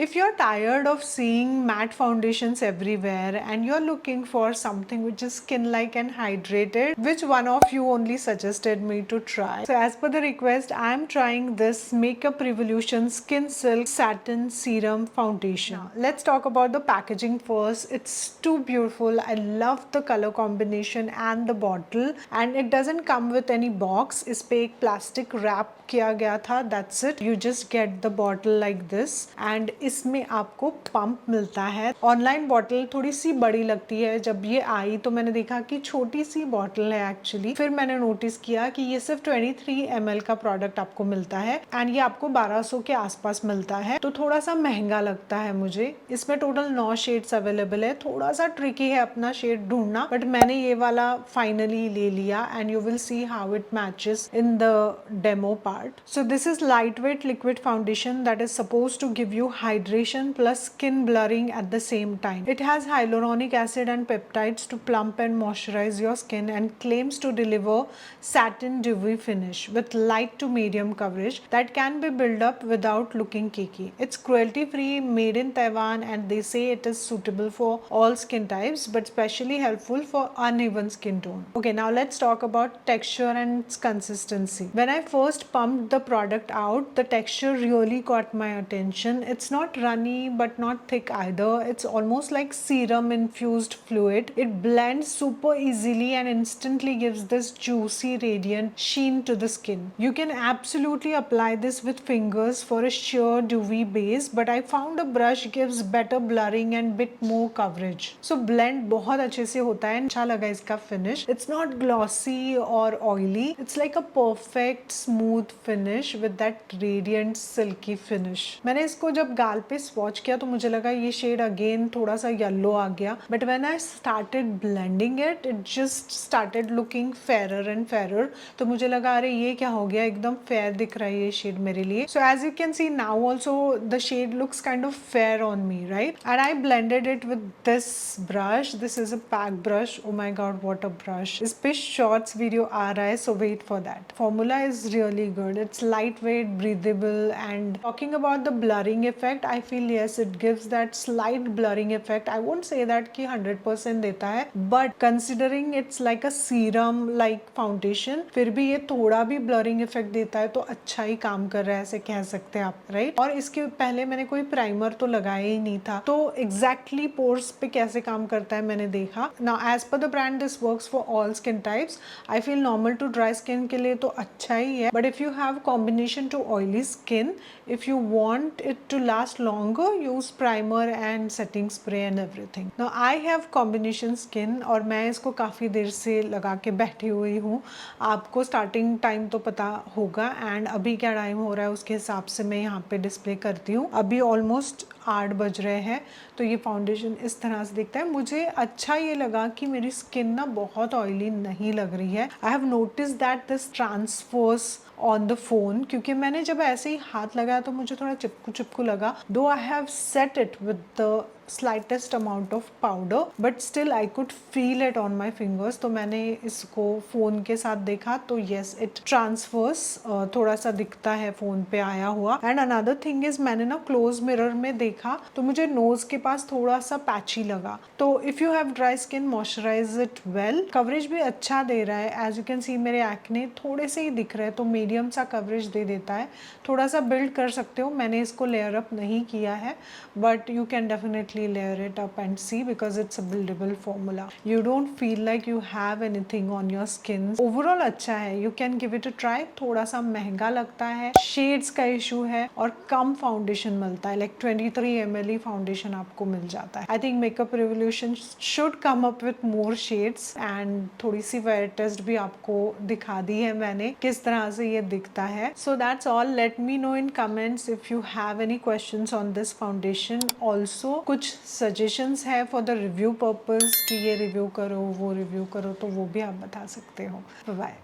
If you're tired of seeing matte foundations everywhere and you're looking for something which is skin-like and hydrated, which one of you only suggested me to try? So as per the request, I am trying this Makeup Revolution Skin Silk Satin Serum Foundation. Now, let's talk about the packaging first. It's too beautiful. I love the color combination and the bottle, and it doesn't come with any box. इस पे एक plastic wrap किया गया था. That's it. You just get the bottle like this, and इसमें आपको pump मिलता है. ऑनलाइन बॉटल थोड़ी सी बड़ी लगती है. जब ये आई तो मैंने देखा कि छोटी सी बॉटल है एक्चुअली. फिर मैंने नोटिस किया कि ये सिर्फ 23 ml का प्रोडक्ट आपको मिलता है एंड ये आपको 1200 के आसपास मिलता है, तो थोड़ा सा महंगा लगता है मुझे. इसमें टोटल 9 शेड्स अवेलेबल है. थोड़ा सा ट्रिकी है अपना शेड ढूंढना, बट मैंने ये वाला फाइनली ले लिया and you will see how it matches in the demo part. So this is lightweight liquid foundation that is supposed to give you hydration plus skin blurring at the same time. It has hyaluronic acid and peptides to plump and moisturize your skin and claims to deliver satin dewy finish with light to medium coverage that can be built up without looking cakey. It's cruelty free, made in Taiwan, and they say it is suitable for all skin types but especially helpful for uneven skin tone. Okay, now let's talk about texture and its consistency. When I first pumped the product out, the texture really caught my attention. It's not runny but not thick either. It's almost like serum infused fluid. It blends super easily and instantly gives this juicy radiant sheen to the skin. You can absolutely apply this with fingers for a sheer dewy base, but I found a brush gives better blurring and bit more coverage. So blend बहुत अच्छे से होता है. अच्छा लगा इसका finish. It's not glossy or oily. It's like a perfect smooth finish with that radiant silky finish. मैंने इसको जब गाल पे स्वॉच किया तो मुझे लगा ये शेड अगेन थोड़ा सा येलो आ गया, but when I started blending it just started looking Ferrer and Ferrer. तो मुझे लगा अरे ये क्या हो गया, एकदम फेयर दिख रहा है ये शेड मेरे लिए. So as you can see now also the shade looks kind of fair on me, right? And I blended it with this brush. This is a pack brush. Oh my God what a brush. इस पे shorts video आ रहा है, so wait for that. Formula is really good. It's lightweight, breathable, and talking about the blurring effect, I feel yes, it gives that slight blurring effect. I won't say that कि 100% देता है, but considering it's like a serum like foundation, फिर भी ये थोड़ा भी blurring effect देता है तो अच्छा ही काम कर रहा है, ऐसे कह सकते हैं आप, right? और इसके पहले मैंने कोई प्राइमर तो लगाया ही नहीं था, तो exactly pores पे कैसे काम करता है मैंने देखा. Now as per the brand, this works for all skin types. I feel normal to dry skin के लिए तो अच्छा ही है, but if you have combination to oily skin, if you want it to last longer, use primer and setting spray and everything. Now I have combination skin और मैं इसको काफ़ी देर से लगा के बैठी हुई हूँ. आपको स्टार्टिंग टाइम तो पता होगा एंड अभी क्या टाइम हो रहा है उसके हिसाब से मैं यहाँ पे डिस्प्ले करती हूँ. अभी ऑलमोस्ट 8 बज रहे हैं, तो ये फाउंडेशन इस तरह से दिखता है. मुझे अच्छा ये लगा कि मेरी स्किन ना बहुत ऑयली नहीं लग रही है. I have notice that this transfers on the phone, क्योंकि मैंने जब ऐसे ही हाथ लगाया तो मुझे थोड़ा चिपकू चिपकू लगा. दो I have set it with the slightest amount of powder, but still I could feel it on my fingers. तो मैंने इसको फोन के साथ देखा तो yes, it transfers, थोड़ा सा दिखता है फोन पे आया हुआ. And another thing is, मैंने ना क्लोज मिरर में देखा तो मुझे नोज के पास थोड़ा सा पैची लगा. तो if you have dry skin, moisturize it well. Coverage भी अच्छा दे रहा है. As you can see मेरे एक्ने थोड़े से ही दिख रहे हैं, तो मीडियम सा कवरेज दे देता है. थोड़ा सा बिल्ड कर सकते हो. मैंने इसको लेयर अप नहीं किया है, but you can definitely layer it up and see, because it's a buildable formula. You don't feel like you have anything on your skin. Overall अच्छा है. You can give it a try. थोड़ा सा महंगा लगता है, shades का issue है, और कम फाउंडेशन मिलता है. लाइक 23 ml फाउंडेशन आपको मिल जाता है. I think makeup revolution should come up with more shades, and थोड़ी सी वेयर टेस्ट भी आपको दिखा दी है मैंने किस तरह से ये दिखता है. So that's all. Let me know in comments if you have any questions on this foundation. Also कुछ सजेशंस है फॉर द रिव्यू पर्पस कि ये रिव्यू करो वो रिव्यू करो, तो वो भी आप बता सकते हो. बाय.